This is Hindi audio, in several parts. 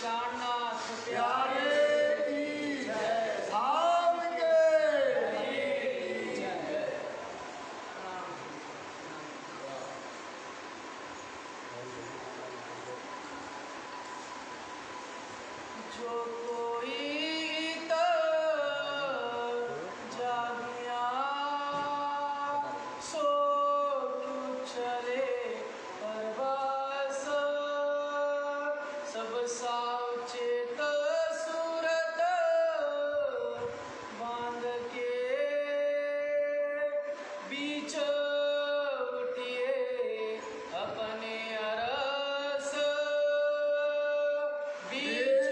प्राणनाथ प्यारे की जय, धाम के जो कोई तो जागिया सो चले परवास सब सावचेत सूरत बांध के बीच उठिए अपने अरस बीच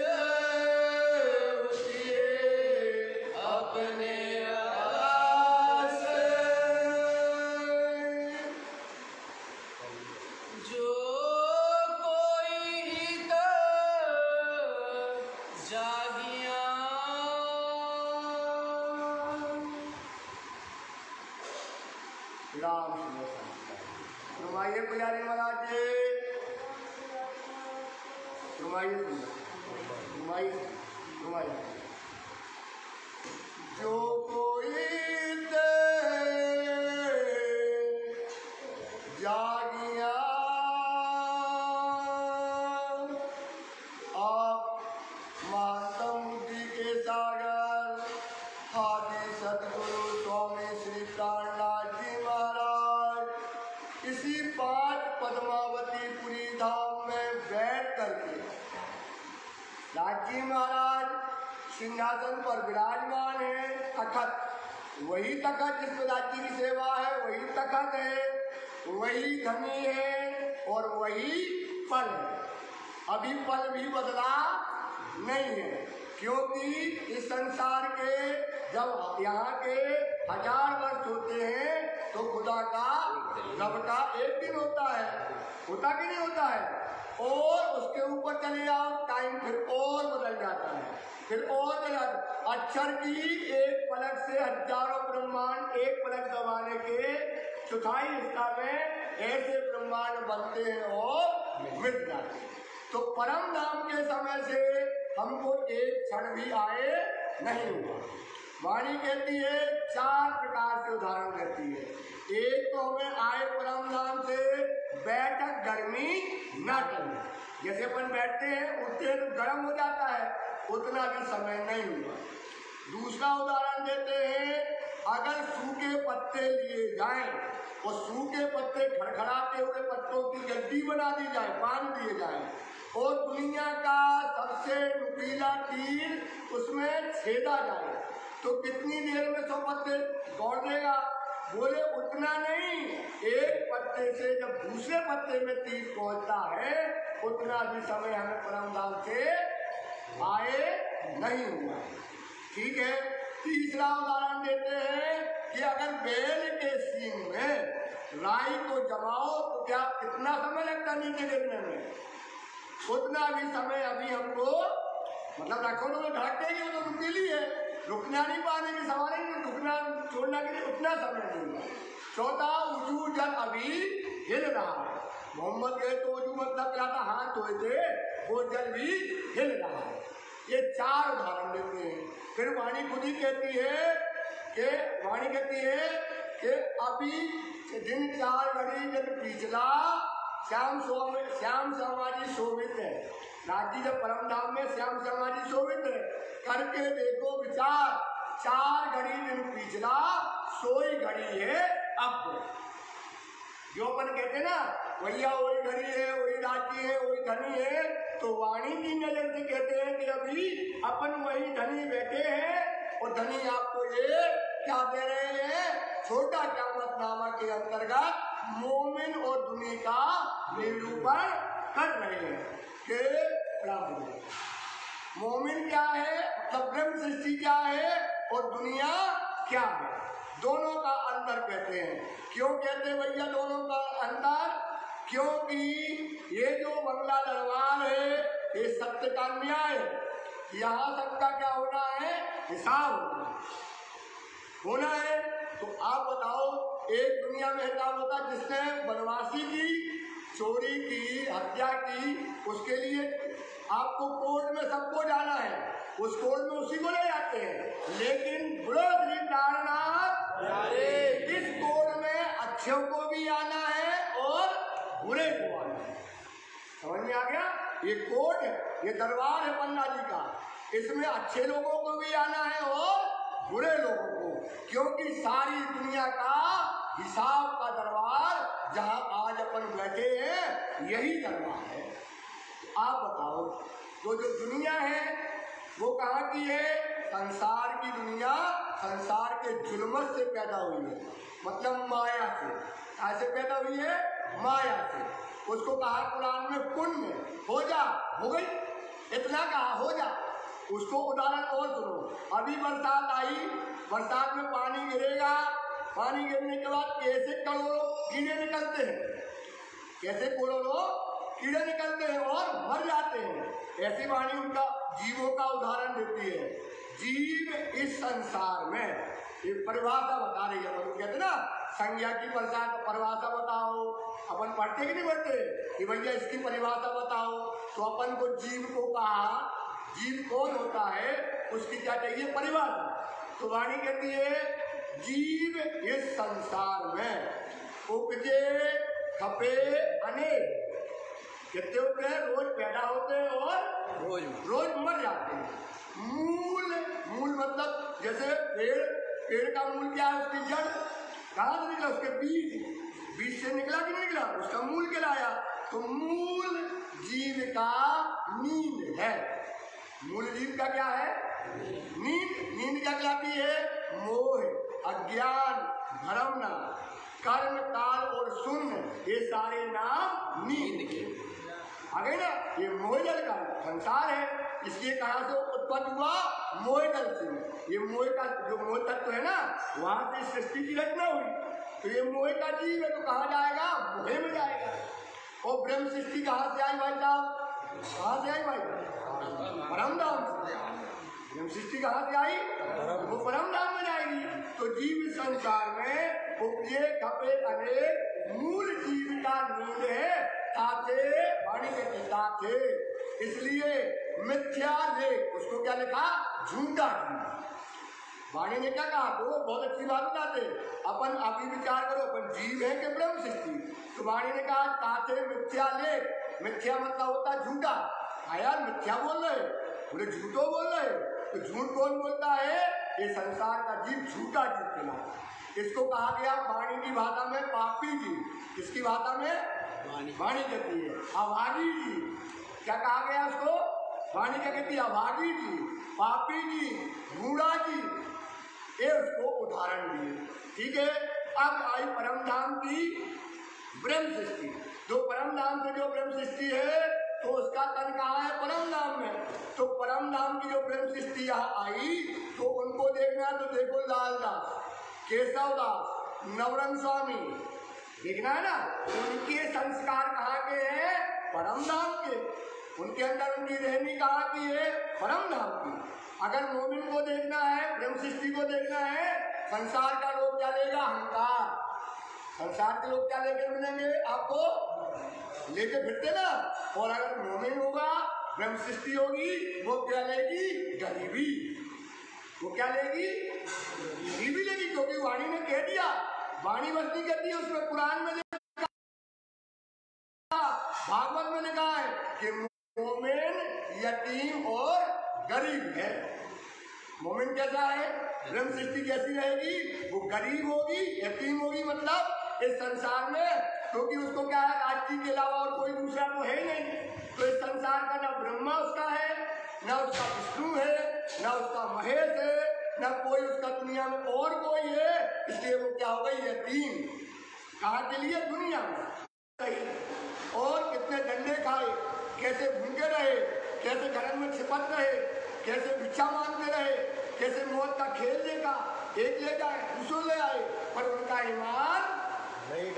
उठिए अपने अरस जो कोई हित जागिया राम सुनवाइए पुजारी महाराज जी, सुनवाइए सुनवाइए सुनवाइए। जो कोई जागिया आप महात्म जी के सागर आदि सदगुरु स्वामी श्री प्राणनाथ जी महाराज इसी पांच पद्मावतीपुरी धाम में बैठ करके राजी महाराज सिंहासन पर विराजमान है। तखत वही तखत जिसमें राज्य की सेवा है, वही तखत है, वही धनी है और वही पल है। अभी पल भी बदला नहीं है, क्योंकि इस संसार के जब यहाँ के 1000 वर्ष होते हैं तो खुदा का रब का एक दिन होता है, होता कि नहीं होता है। और उसके ऊपर चले जाओ टाइम फिर और बदल जाता है, फिर और बदल। अक्षर की एक पलक से हजारों ब्रह्मांड एक पलक दबाने के चौथाई हिस्सा में ऐसे ब्रह्मांड बनते हैं और मिट जाते हैं। तो परम धाम के समय से हमको एक क्षण भी आए नहीं हुआ। वाणी कहती है 4 प्रकार से उदाहरण देती है। एक तो हमें आए परम धाम से बैठक गर्मी न करनी, जैसे अपन बैठते हैं उठते हैं तो गर्म हो जाता है, उतना भी समय नहीं हुआ। दूसरा उदाहरण देते हैं, अगर सूखे पत्ते लिए जाएं और सूखे पत्ते खड़खड़ाते हुए पत्तों की गड्डी बना दी जाए, बांध दिए जाए और दुनिया का सबसे नुकीला तीर उसमें छेदा जाए तो कितनी देर में 100 पत्ते दौड़ देगा? बोले उतना नहीं, एक पत्ते से जब दूसरे पत्ते में तीर पहुंचता है उतना भी समय हमें परम धाम से आए नहीं हुआ। ठीक है। तीसरा उदाहरण देते हैं कि अगर बैल के सींग में राई को जमाओ तो क्या कितना समय लगता नीचे गिरने में? उतना भी समय अभी हमको मतलब रखो तो ढक देगी, वो तो नुकीली है, रुकना नहीं पाने की सवाल है, रुकना छोड़ना के लिए उतना समय दूंगा। चौथा, उजू जल अभी हिल रहा है। मोहम्मद गए तो उजू मतलब क्या था? हाथ धोए थे, वो जल भी हिल रहा है। ये 4 उदाहरण देते हैं। फिर वाणी खुद ही कहती है कि अभी दिन 4 घड़ी जब पिछला श्याम समाजी शोभित है। राजी जब परम धाम में श्याम समाजी शोभित है, करके देखो विचार, 4 घड़ी दिन पिछला सोई घड़ी है अब। जो अपन कहते ना भैया वही घड़ी है, वही राजी है, वही धनी है, तो वाणी की नजर से कहते हैं कि अभी अपन वही धनी बैठे हैं और धनी आपको ये क्या दे रहे हैं? छोटा क़यामतनामा के अंतर्गत मोमिन और दुनिया का निरूपण कर रहे हैं कि मोमिन क्या है, मतलब ब्रह्म सृष्टि क्या है और दुनिया क्या है, दोनों का अंतर कहते हैं। क्यों कहते हैं भैया दोनों का अंतर? क्योंकि ये जो बंगला दरबार है ये सत्य का न्याय है। यहाँ सबका क्या होना है? हिसाब होना है। तो आप बताओ, एक दुनिया में हिसाब होता है जिसने बनवासी की, चोरी की, हत्या की, उसके लिए आपको कोर्ट में सबको जाना है, उस कोर्ट में उसी को ले जाते हैं। लेकिन बोलो श्री प्राणनाथ इस कोर्ट में अच्छों को भी आना है और बुरे को आना है। समझ में आ गया? ये कोर्ट है, ये दरबार है पन्ना जी का, इसमें अच्छे लोगों को भी आना है और बुरे लोगों को, क्योंकि सारी दुनिया का हिसाब का दरबार जहां आज अपन बैठे हैं यही दरबार है। आप बताओ, तो जो दुनिया है वो कहाँ की है? संसार की दुनिया संसार के जुल्मत से पैदा हुई है, मतलब माया से। ऐसे पैदा हुई है माया से। उसको कहा कुरान में पुण्य हो जा, हो गई, इतना कहा हो जा। उसको उदाहरण और सुनो, अभी बरसात आई, बरसात में पानी गिरेगा, पानी गिरने के बाद कैसे करोड़ों कीड़े निकलते हैं, कैसे करोड़ों कीड़े निकलते हैं और मर जाते हैं। ऐसी वाणी उनका जीवों का उदाहरण देती है। जीव इस संसार में, ये परिभाषा बता रही है। अपन कहते ना संज्ञा की परिभाषा बताओ, अपन पढ़ते कि नहीं पढ़ते कि भैया इसकी परिभाषा बताओ, तो अपन को जीव को कहा, जीव कौन होता है उसकी क्या चाहिए परिभाषा। तो वाणी कहती है जीव इस संसार में उपजे खपे अनेक, कितने होते हैं? रोज पैदा होते हैं और रोज मर जाते हैं। मूल, मूल मतलब जैसे पेड़ का मूल क्या है? उसकी जड़ कहाँ से निकला? उसके बीज से निकला कि नहीं निकला? उसका मूल कहलाया। तो मूल जीव का नींद है। मूल जीव का क्या है? नींद। नींद क्या कहलाती है? मोह, अज्ञान, भ्रमना, कर्म, काल और शून्य, ये सारे नाम नींद के। आगे ना ये मोहजल का संसार है, इसलिए कहाँ से उत्पन्न हुआ? मोहजल से। ये मोह का जो मोह तत्व है ना, वहां से सृष्टि की रचना हुई। तो ये मोह का जीव है, तो कहाँ जाएगा? मोहे में जाएगा। और ब्रह्म सृष्टि कहाँ से आई भाई साहब? कहाँ से आई भाई? परम धाम से। ब्रह्म सृष्टि कहाँ से आई? वो परम धाम में जाएगी। तो जीव संसार में उपजे खपे अनेक, मूल जीव का नींद है ताथे, वाणी के ताथे। इसलिए मिथ्या ले, उसको क्या लिखा? झूठा जीव। वाणी ने क्या कहा? तो बहुत अच्छी बात बताते। अपन अभी विचार करो, अपन जीव है कि ब्रह्म सृष्टि? तो वाणी ने कहा ताथे मिथ्या ले। मिथ्या मतलब होता झूठा। यार मिथ्या बोल रहे, बोले झूठो बोल रहे। तो झूठ कौन बोलता है? ये संसार का जीव झूठा जीव कहलाता है। इसको कहा गया वाणी की भाषा में पापी जीव। किसकी भाषा में? वाणी कहती है अभागी जीव। क्या कहा गया उसको? वाणी क्या कहती है? अभागी जीव, पापी जीव, बूढ़ा जीव। ये उसको उदाहरण दिए। ठीक है। अब आई परम धाम की ब्रह्म सृष्टि। जो परम धाम से जो ब्रह्म सृष्टि है, तो उसका तन कहाँ है? परम धाम में। तो परम धाम की जो ब्रह्म सृष्टि यहाँ आई, तो उनको देखना है तो देखो लाल दास, केशव दास, नवरंग स्वामी, देखना है ना। उनके संस्कार कहाँ के हैं? परम धाम के। उनके अंदर उनकी रहनी कहाँ की है? परम धाम की। अगर मोमिन को देखना है, ब्रह्म सृष्टि को देखना है, संसार का लोग क्या लेगा? अहंकार। संसार के लोग क्या लेकर मिलेंगे? आपको लेके फिरते ना। और अगर मोमिन होगा, ब्रह्म सृष्टि होगी, वो क्या लेगी? गरीबी। वो क्या लेगी? गरीबी लेगी, क्योंकि वाणी ने कह दिया। वाणी बस नहीं कहती है, उसमें कुरान में भागवत में लिखा है कि मोमिन यतीम और गरीब है। मोमिन कैसा है? ब्रह्म सृष्टि कैसी रहेगी? वो गरीब होगी, यतीम होगी, मतलब इस संसार में, क्योंकि उसको क्या है? राज के अलावा और कोई दूसरा तो है ही नहीं। तो इस संसार का ना ब्रह्मा उसका है, ना उसका विष्णु है, ना उसका महेश है, ना कोई उसका दुनिया में और कोई है। इसलिए वो क्या हो गई? यतीम। कहाँ के लिए? दुनिया में। और कितने डंडे खाए, कैसे भूखे रहे, कैसे घर में छिपट रहे, कैसे भिक्षा मांगते रहे, कैसे मौत का खेल देखा, एक ले जाए दूसरों ले आए, पर उनका ईमान नहीं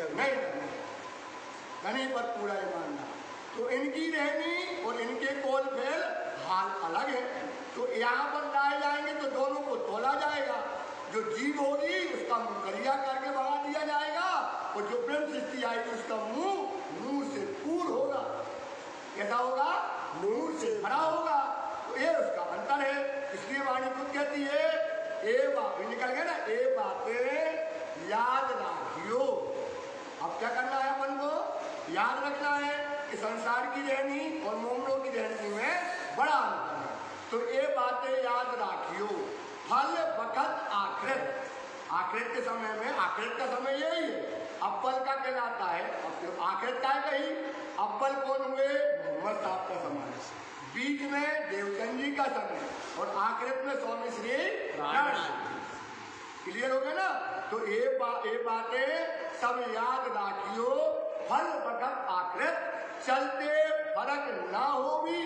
कहीं पर पूरा ईमानदार। तो इनकी रहनी और इनके कौल फेल हाल अलग है। तो यहाँ पर लाए जाएंगे तो दोनों को तोला जाएगा। जो जीव होगी उसका मुंह करिया करके भगा दिया जाएगा, और जो ब्रह्म सृष्टि आएगी उसका मुंह से पूर्ण होगा। कैसा होगा? नूर से भरा होगा। तो ये उसका अंतर है। इसलिए वाणी खुद कहती है ये बात निकल गया ना, ये बातें याद रखियो। अब क्या करना है अपन को? याद रखना है कि संसार की रहनी और मोमनों की रहनी में बड़ा अंतर है। तो ये बातें याद रखियो। फल वक़्त आखिरत, आखिरत के समय में, आखिरत का समय यही है, अव्वल का कहलाता है। आखिरत का है कहीं, अव्वल कौन हुए? मोहम्मद साहब का समय, बीच में देवचंद जी का समय और आखिरत में स्वामी श्री राम। क्लियर हो गया ना? तो ये बातें सब याद रखियो। फल वक़्त आखिरत चलते फर्क ना हो भी।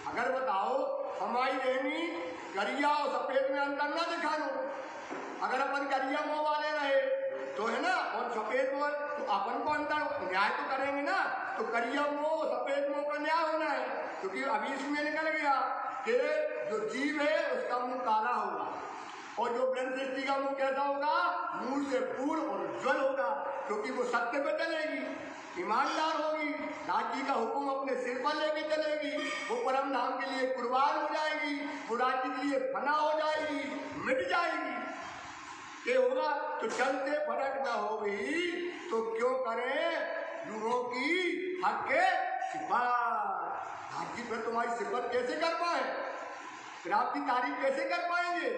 अगर बताओ हमारी रहनी करिया और सफेद में अंतर ना दिखा लो। अगर अपन करिया मुंह वाले रहे तो है ना, और सफेद मुंह, तो अपन को अंतर न्याय तो करेंगे ना। तो करिया मुंह सफेद मुंह का न्याय होना है, क्योंकि अभी इसमें निकल गया कि जो जीव है उसका मुंह काला होगा और जो ब्रह्म सृष्टि का मुंह कैसा होगा? मुंह से पूर्ण और उज्ज्वल होगा, क्योंकि वो सत्य पे चलेगी, ईमानदार होगी, राज्य का हुक्म अपने सिर पर लेके चलेगी, वो परम धाम के लिए कुर्बान हो जाएगी, वो राज्य के लिए फना हो जाएगी, मिट जाएगी। ये होगा तो चलते फर्क ना हो भी तो क्यों करें दूरों की हक के सिफात। राज्य पर तुम्हारी सिफत कैसे कर पाए, फिर आपकी तारीफ कैसे कर पाएंगे?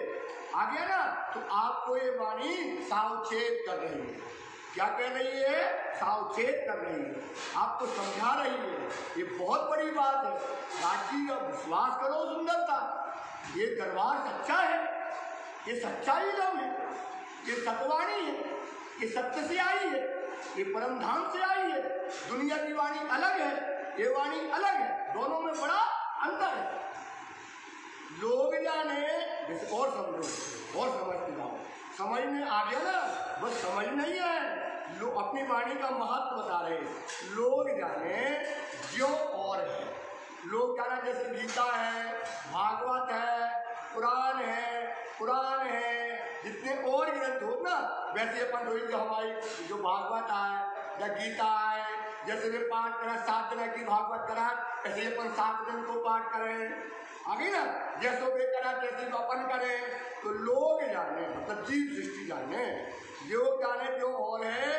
आ गया ना? तो आपको ये वाणी सावचेत कर रही है। क्या कह रही है? सावचेत कर रही है, आपको समझा रही है। ये बहुत बड़ी बात है। राज्य का विश्वास करो सुंदरता, ये दरबार सच्चा है, ये सच्चा इलम है, ये सतवाणी है, ये सत्य से आई है, ये परम धाम से आई है। दुनिया की वाणी अलग है, ये वाणी अलग है, दोनों में बड़ा अंतर है। लोग जाने और समझो और समझते जाओ। समझ में आ गया ना? बस समझ नहीं है, लोग अपनी वाणी का महत्व बता रहे। लोग जाने जो और है, लोग जाना जैसे गीता है, भागवत है, पुराण है, जितने और ग्रंथ हो ना, वैसे अपन रोज जो हमारी जो भागवत है या गीता है, जैसे वे पाठ करें 7 दिन की भागवत करा, ऐसे अपन 7 दिन को पाठ करें। आगे ना जैसो वे करा जैसे अपन करें। तो लोग जाने मतलब जीव सृष्टि जाने, जो जाने जो और है,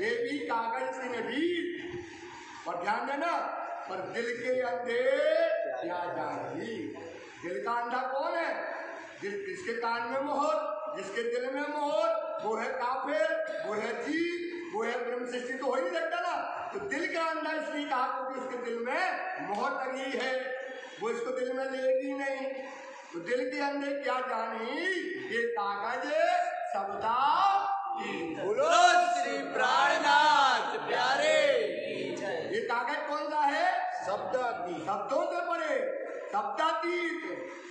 ये भी कागज से नहीं। और ध्यान देना, पर दिल के अंधे क्या जाने। दिल का अंधा कौन है? जिसके कान में मोहर, जिसके दिल में मोहर, वो है काफिर, वो है जीव, वो है ब्रह्म सृष्टि। तो हो ही नहीं सकता ना। तो दिल का अंधा इसलिए कहा क्योंकि उसके दिल में मोहर लगी है, वो इसको दिल में लेगी नहीं। तो दिल के अंदर क्या जानी, ये कागज शब्दा। बोलो श्री प्राणनाथ प्यारे। ये कागज कौन सा है? शब्दातीत, शब्दों से परे, शब्दातीत,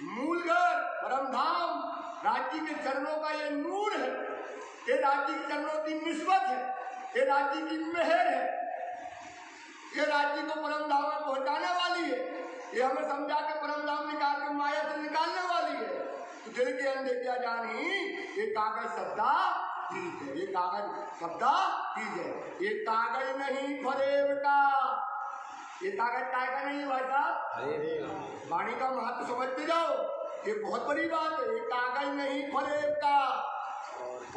मूल घर, परम धाम, राज्य के चरणों का ये नूर है, ये राज्य के चरणों की निस्बत है, ये राज्य की मेहर है, ये राज्य को परम धाम में पहुंचाने वाली है, ये हमें समझा के परम धाम निकाल के माया से निकालने वाली है। तो दिल के अंदर क्या जानी, ये कागज शब्दातीत है, ये कागज शब्दातीत है, ये कागज नहीं फरेब का। ये कागज काय का नहीं भाई साहब, वाणी का महत्व समझते जाओ, ये बहुत बड़ी बात है। ये कागज नहीं फरेब का,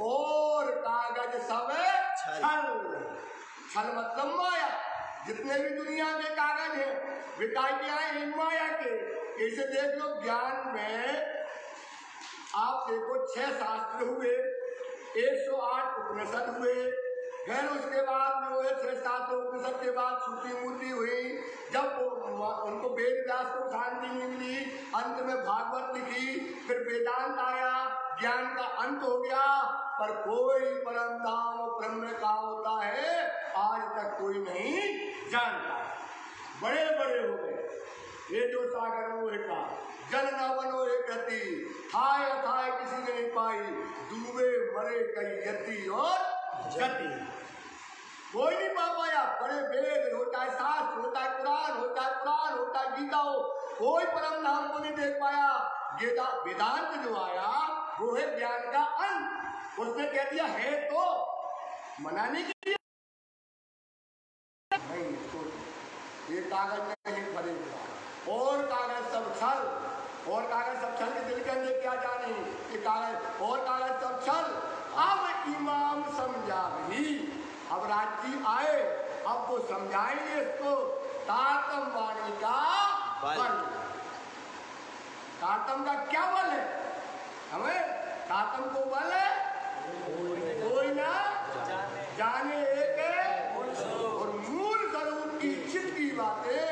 और कागज सब छल। छल मतलब माया। जितने भी दुनिया के कागज है विटाई क्या है? माया के। इसे देख लो, ज्ञान में आप देखो 6 शास्त्र हुए, 108 उपनिषद हुए, फिर उसके बाद जो है 6 शास्त्र उपनिषद के बाद श्रुति मूर्ति हुई। जब उनको वेद व्यास को शांति मिली, अंत में भागवत लिखी, फिर वेदांत आया, ज्ञान का अंत हो गया। पर कोई परम धाम और ब्रह्म का होता है आज तक कोई नहीं जानता। बड़े बड़े हो गए, ये जो सागर मोह का जल न बनो एक गति, थाय अथाय किसी ने नहीं पाई, डूबे मरे कई यति और जति। कोई नहीं पा पाया। बड़े वेद होता है, शास्त्र होता है, पुराण होता है, गीता हो, कोई परम धाम को नहीं देख पाया। वेदांत जो आया वो है ज्ञान का अंत। उसने कह दिया है तो मना नहीं किया। नहीं, तो ये कागज नहीं फरेगा। और कागज सब छल, और कागज सब छल के दिल के अंदर क्या जाने कि कागज और कागज सब छल। अब इमाम समझा भी, अब राजी आए, अब वो समझाएंगे इसको तारतम वाणी का बल। तारतम का क्या बल है? हमें तारतम को बल है कोई ना जाने एक है और मूल स्वरूप की चित की बातें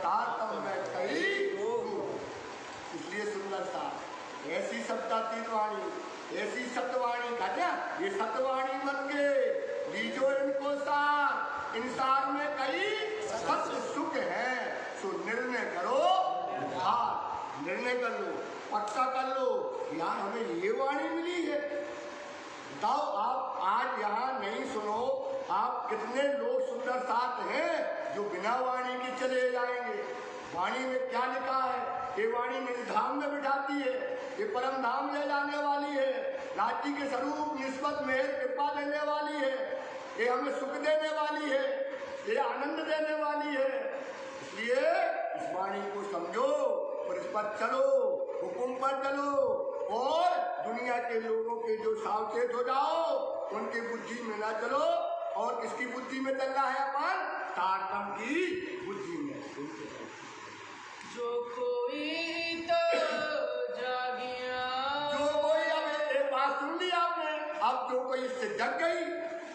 तारतम में कई। इसलिए सुंदरता ऐसी शब्दातीत वाणी, ऐसी सत्यवाणी का क्या ये सत्यवाणी बन के लीजो इनको सार, इन सार में कई सत्य सुख है। सो निर्णय करो, हाँ निर्णय कर लो, पक्का कर लो यार हमें ये वाणी मिली है। बताओ आप आज यहाँ नहीं सुनो, आप कितने लोग सुंदर साथ हैं जो बिना वाणी के चले जाएंगे। वाणी में क्या लिखा है? ये वाणी निर्धाम में बिठाती है, ये परम धाम ले जाने वाली है, राज्य के स्वरूप निस्बत मेहर कृपा देने वाली है, ये हमें सुख देने वाली है, ये आनंद देने वाली है। इसलिए इस वाणी को समझो और इस पर चलो, हुकुम पर चलो और दुनिया के लोगों के जो सावचेत हो जाओ उनकी बुद्धि में ना चलो। और किसकी बुद्धि में चल रहा है अपन? तारतम की बुद्धि में। जो कोई तो जागिया, जो कोई, अब एक बात सुन ली आपने, अब जो कोई इससे जग गई,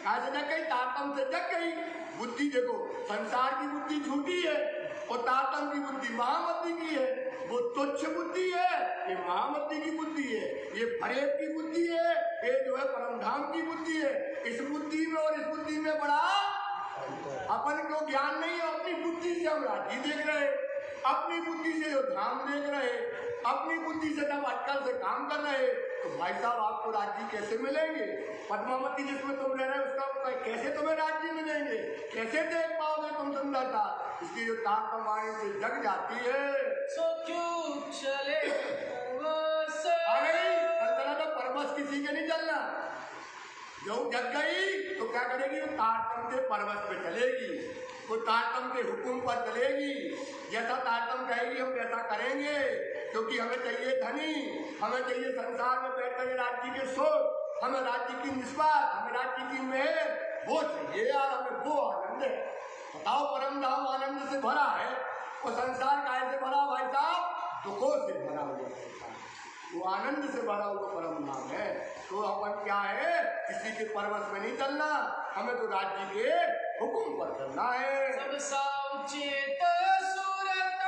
कैसे जग गई? तारतम से जग गई। बुद्धि देखो, संसार की बुद्धि झूठी है और तारतम की बुद्धि महामती की है। वो तुच्छ बुद्धि है, ये महामती की बुद्धि है, ये फरेब की बुद्धि है, ये जो है परमधाम की बुद्धि है। इस बुद्धि में और इस बुद्धि में बड़ा अपन को ज्ञान नहीं है। अपनी बुद्धि से हम राजी देख रहे, अपनी बुद्धि से जो धाम देख रहे, अपनी बुद्धि से जब अटकल से काम कर रहे, तो भाई साहब आपको राज्य कैसे मिलेंगे? पद्मावती जिसमें तुम रह रहे हो उसका कैसे तुम्हें राज्य मिलेंगे? कैसे देख पाओगे तुम सुंदरता? इसकी जो तारतम वाणी से जग जाती है। सो क्यों चले परवश, तो परवश किसी के नहीं चलना। जो जग गई तो क्या करेगी? वो तारतम के परवश पे चलेगी, वो तारतम के हुक्म पर चलेगी। जैसा तारतम कहेगी हम वैसा करेंगे, क्योंकि हमें चाहिए धनी, हमें चाहिए संसार में बैठ कर राज्य के सुख, हमें राज्य की निस्बत, हमें राज्य की मेहर, वो चाहिए यार, हमें वो आनंद है। बताओ परम धाम आनंद से भरा है और संसार काहे से भरा भाई साहब? दुखों से भरा हुआ है। वो आनंद से भरा हुआ परम धाम है। तो अपन क्या है? किसी के परवश में नहीं चलना, हमें तो राज्य के हुक्म पर चलना है। सब सावचेत सूरत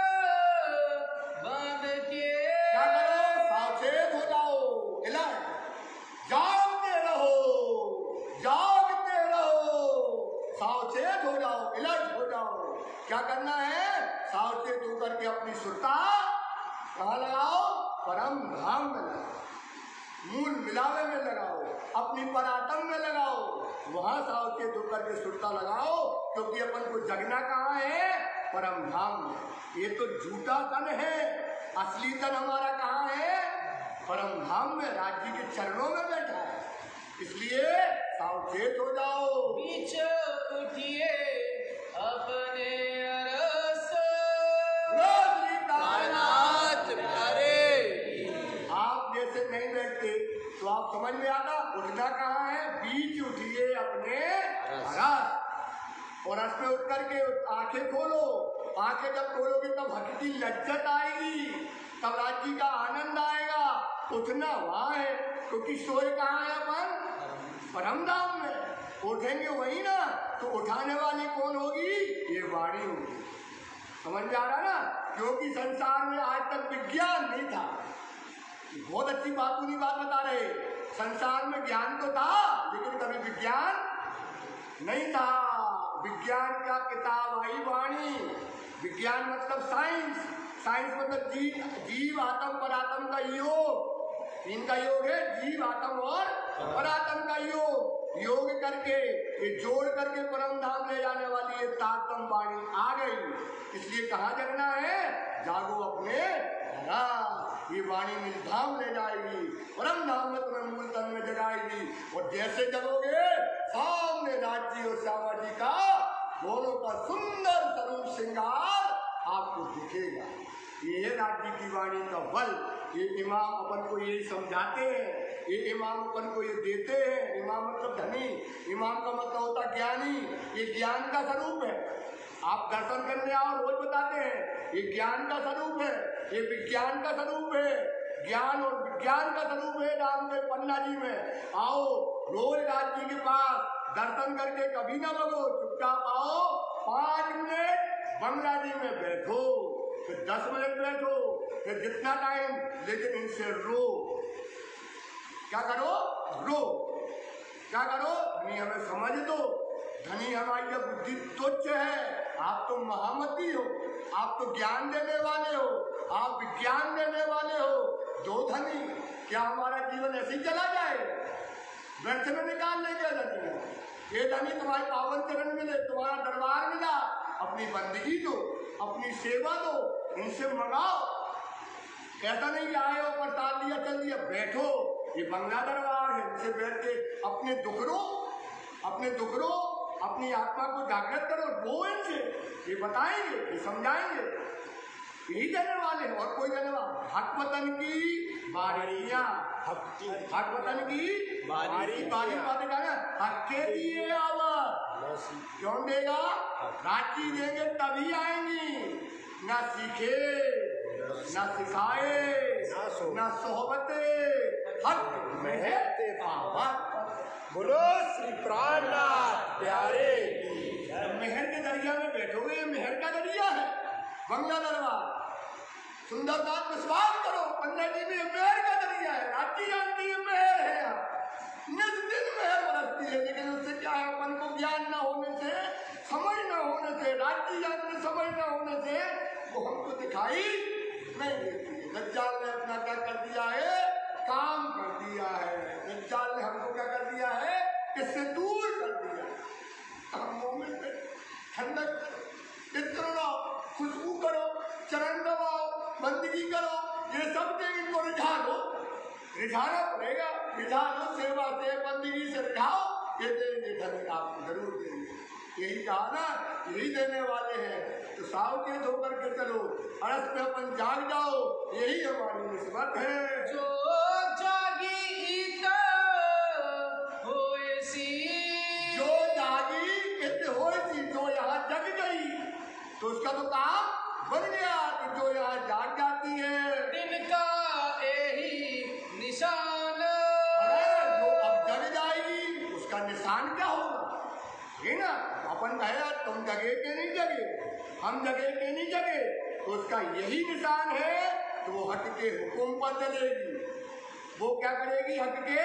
बांध के, क्या करो? सावचेत हो जाओ, इलाज जागते रहो, जागते रहो, सावचेत हो जाओ, अलर्ट हो जाओ। क्या करना है? सावचेत होकर के अपनी सुरता कहाँ लगाओ? परम धाम में लगाओ, मूल मिलावे में लगाओ, अपनी परातम में लगाओ, वहां सावचेत होकर के सुरता लगाओ। क्योंकि अपन को जगना कहाँ है? परम धाम में। ये तो झूठा तन है, असली तन हमारा कहाँ है? परम धाम में, राज्य के चरणों में बैठा है। इसलिए सावचेत हो जाओ। बीच उठिए अपने अरस, आप जैसे नहीं बैठते तो आप समझ में आता उठना कहाँ है? बीच उठिए अपने रस, और रस में उठ करके आंखें खोलो। आंखें जब खोलोगे तब हकीकी लज्जत आएगी, तब राज्य का आनंद आएगा। उठना वहाँ है, क्योंकि सोए कहाँ है अपन? परम धाम में। उठेंगे वही ना, तो उठाने वाली कौन होगी? ये वाणी होगी। समझ में आ रहा ना? क्योंकि संसार में आज तक विज्ञान नहीं था। बहुत अच्छी बात बता रहे, संसार में ज्ञान तो था लेकिन कभी विज्ञान नहीं था। विज्ञान का किताब आई वाणी। विज्ञान मतलब साइंस, साइंस मतलब जीव आत्म परात्म का योग। इनका योग है जीव आत्म और परात्म का योग। योग करके ये जोड़ करके परम धाम ले जाने वाली ये तारतम वाणी आ गई। इसलिए कहाँ जगना है? जागो अपने घरा। ये वाणी निर्धाम ले जाएगी, परम धाम में तुम्हें मूल तन में जगाएगी। और जैसे जगोगे सामने राज्य और श्यामा जी का दोनों का सुंदर स्वरूप श्रृंगार आपको दिखेगा। ये है राज्य की वाणी का बल। ये इमाम अपन को ये समझाते हैं, ये इमाम अपन को ये देते हैं। इमाम मतलब धनी, इमाम का मतलब होता ज्ञानी। ये ज्ञान का स्वरूप है। आप दर्शन करने आओ, रोज बताते हैं ये ज्ञान का स्वरूप है, ये विज्ञान का स्वरूप है। ज्ञान और विज्ञान का स्वरूप है रामदेव पन्ना जी में। आओ रोज राज जी के पास दर्शन करके कभी ना भगो, चुपचाप आओ, 5 मिनट बंगला जी में बैठो, फिर 10 मिनट बैठो, फिर जितना टाइम, लेकिन इनसे रो। क्या करो? रो। क्या करो? धनी हमें समझ दो, धनी हमारी यह बुद्धि तुच्छ है, आप तो महामती हो, आप तो ज्ञान देने वाले हो, आप विज्ञान देने वाले हो। दो धनी, क्या हमारा जीवन ऐसे ही चला जाए? व्यर्थ में निकाल लेंगे धनी। ये धनी तुम्हारे पावन चरण मिले, तुम्हारा दरबार मिला, अपनी बंदगी दो, अपनी सेवा दो, इनसे मंगाओ। ऐसा नहीं आए हो प्रसाद दिया चल दिया, बैठो, ये बंगला दरबार है, इनसे बैठ के अपने दुख रो, अपने दुख रो, अपनी आत्मा को जागृत करो, रो इनसे, ये बताएंगे, ये समझाएंगे, यही देने वाले हैं और कोई देने वाला। हकवतन की बारियां, हकवतन की बारी बारी बातें का ना, हक्के दिए आवाज क्यों देगा? राजी देंगे तभी आएंगी, ना सीखे ना सिखाए ना सोहबते, हक महते पावत। बोलो श्री प्राणनाथ प्यारे। मेहर के दरिया में बैठोगे, ये मेहर का दरिया है बंगला दरबार। सुंदरता विश्वास करो, पन्ना जी में मेहर का दरिया है, राजी जानती है मेहर है यहाँ, निज दिन मेहर बरसती है। लेकिन उससे क्या है, अपन को ज्ञान न होने से, समझ न होने से, राजी जानते समझ न होने से वो हमको दिखाई नहीं देती है। दज्जाल ने अपना क्या कर दिया है? काम कर दिया है। दज्जाल ने हमको क्या कर दिया है? इससे दूर कर दिया। हम मोमिन पे ठंडक करो, इत्र रहो, खुशबू करो, चरण दबाओ, बंदगी करो, ये सब के इनको रिझा लो, रिझाना पड़ेगा, रिझा लो, सेवा से बंदगी से रिझाओ, ये देंगे धनी, आपको जरूर देंगे। यही कहा ना, यही देने वाले हैं, तो सावचेत होकर के चलो, अरस में अपन जाग जाओ, यही हमारी निस्बत है। जो जागी इत होएसी, जो जागी इत होएसी, जो यहाँ जग गई तो उसका तो काम बन गया, कि जो यहाँ जाग जाती है तिनका यही निशान। जो अब जग जाएगी उसका निशान क्या होगा? ये ना अपन कहे तुम जगे के नहीं जगे, हम जगे के नहीं जगे, तो उसका यही निशान है, तो वो हट के हुक्म पर चलेगी। वो क्या करेगी? हट के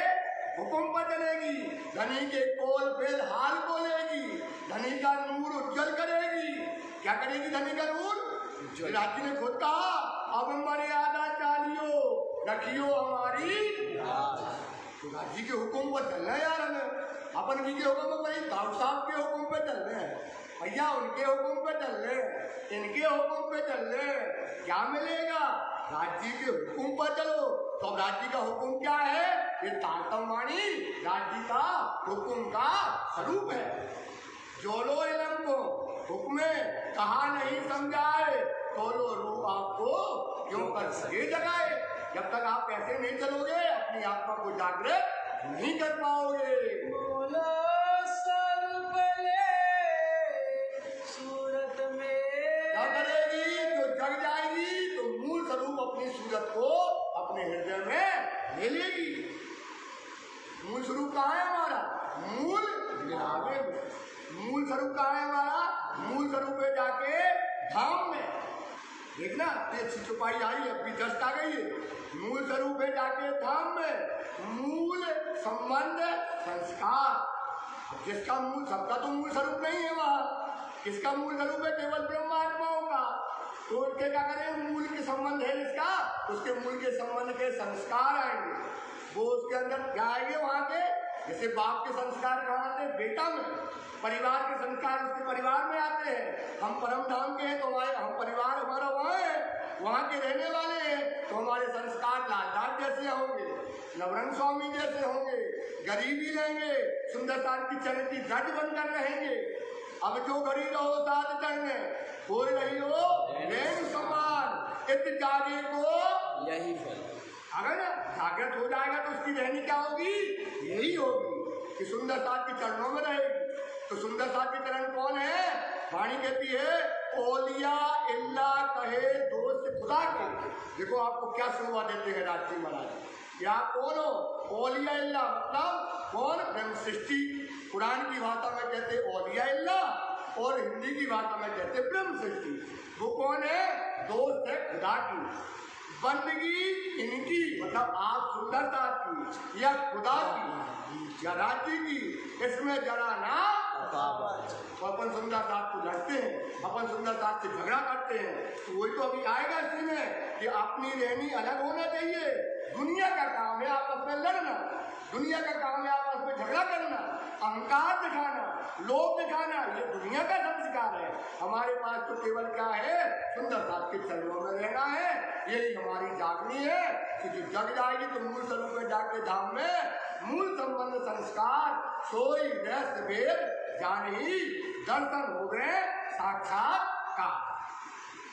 हुक्म पर चलेगी। धनी के कोल फेल हाल को लेगी, धनी का नूर उज्जवल करेगी। क्या करेगी धनी का नूर? राज्य ने खुद कहा, अब मर्यादा चालियो रखियो हमारी। तो राज्य के हुक्म पर चलना है यार, हमें अपन जी के हुक्म पर नहीं, दाऊद साहब के हुक्म पे चल रहे हैं भैया, उनके हुक्म पे चल रहे हैं, इनके हुक्म पे चल रहे हैं। क्या मिलेगा? राज्य के हुक्म पर चलो। तो राज्य का हुक्म क्या है? ये तारतमवाणी राज्य का हुक्म का स्वरूप है। जो लो इलम को हुक्म कहा नहीं समझाए, तो लो रूप आपको क्यों कर सके जगाए। जब तक आप ऐसे नहीं चलोगे, अपनी आत्मा को जागृत नहीं कर पाओगे। बोलो स्वरूप ले सूरत में, क्या करेगी? जो जग जाएगी तो मूल स्वरूप अपनी सूरत को अपने हृदय में ले लेगी। मूल स्वरूप कहाँ है हमारा? मूल विरागे में। मूल स्वरूप कहाँ है हमारा? मूल स्वरूप है जाके धाम में। देखना अच्छी छुपाई आई है, अभी जस्ट आ गई है। मूल स्वरूप है जाके धाम में। मूल संबंध संस्कार, जिसका मूल, सबका तो मूल स्वरूप नहीं है वहाँ, किसका मूल स्वरूप है? केवल ब्रह्मात्माओं का। तो उनके क्या करें? मूल के संबंध है जिसका, उसके मूल के संबंध के संस्कार आएंगे। वो उसके अंदर क्या आएंगे वहाँ के? जैसे बाप के संस्कार कहाँ आते हैं? बेटा में। परिवार के संस्कार उसके परिवार में आते हैं। हम परम धाम के हैं तो हम परिवार हमारा वहाँ है, वहाँ के रहने वाले हैं, तो हमारे संस्कार लालदास जैसे होंगे, नवरंग स्वामी जैसे होंगे, गरीबी लेंगे, सुंदरता की चरण की जज बनकर रहेंगे। अब जो घड़ी रहो साथ चढ़ने, कोई रही हो रेणु समान, इत जागे को यही फल। अगर ना जागृत हो जाएगा तो उसकी रहनी क्या होगी, यही होगी कि सुंदर साथ के चरणों में रहेगी। तो सुंदर साथ के चरण कौन है? वाणी कहती है ओलिया इल्ला कहे दोस्त खुदा के। देखो आपको क्या शोभा देते हैं राजजी महाराज, या कौन हो? ओलिया इल्ला मतलब कौन? ब्रह्म सृष्टि। कुरान की भाषा में कहते ओलिया इल्ला और हिंदी की भाषा में कहते ब्रह्म सृष्टि। वो कौन है? दोस्त है खुदा की। बंदगी इनकी मतलब आप सुंदरता की या खुदा की या राज्य की, इसमें जरा ना तो अपन सुंदर साथ को लड़ते हैं, अपन सुंदर साथ से झगड़ा करते हैं। तो वही तो अभी आएगा इसी में कि अपनी रहनी अलग होना चाहिए। दुनिया का काम है आपस में लड़ना, दुनिया का काम है आपस में झगड़ा करना, अहंकार दिखाना, लोभ दिखाना, ये दुनिया का संस्कार है। हमारे पास तो केवल क्या है? सुंदर साथ के चरणों में रहना है। यही हमारी जागनी है कि जो जग जाएगी तो मूल स्वरूप में जाके धाम में मूल संबंध संस्कार सोई रहस्य भेद जानी दर्शन हो गए साक्षात्कार।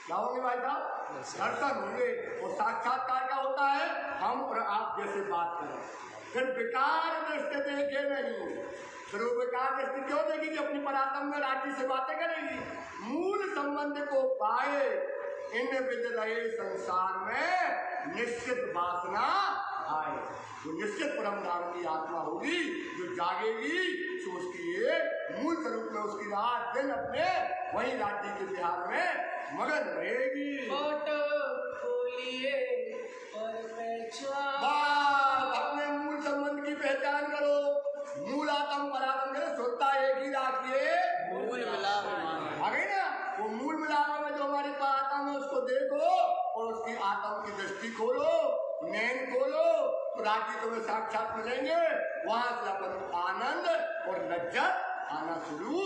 क्या होंगे भाई साहब? दर्शन होंगे। और साक्षात्कार क्या होता है? हम और आप जैसे बात करें, फिर विकार दृष्टि देखे नहीं। फिर वो विकार दृष्टि क्यों देखेगी? अपनी परात्म में राज्य से बातें करेगी। मूल संबंध को पाए इन विद रहे संसार में निश्चित वासना आए। जो निश्चित परम धाम की आत्मा होगी, जो जागेगी, तो उसकी ये मूल स्वरूप में उसकी रात दिन अपने वही राज्य के बिहार में मगन रहेगी। अपने मूल संबंध की पहचान करो, मूल आत्म परात्म करो, शुद्धता एक ही राखिए, मूल मिलाप आ गई ना। वो मूल मिलाप में जो हमारी आत्मा है उसको देखो और उसकी आत्म की दृष्टि खोलो, नैन खोलो, तो राज्य तुम्हें साक्षात मिलेंगे। वहां से अपन आनंद और लज्जत आना शुरू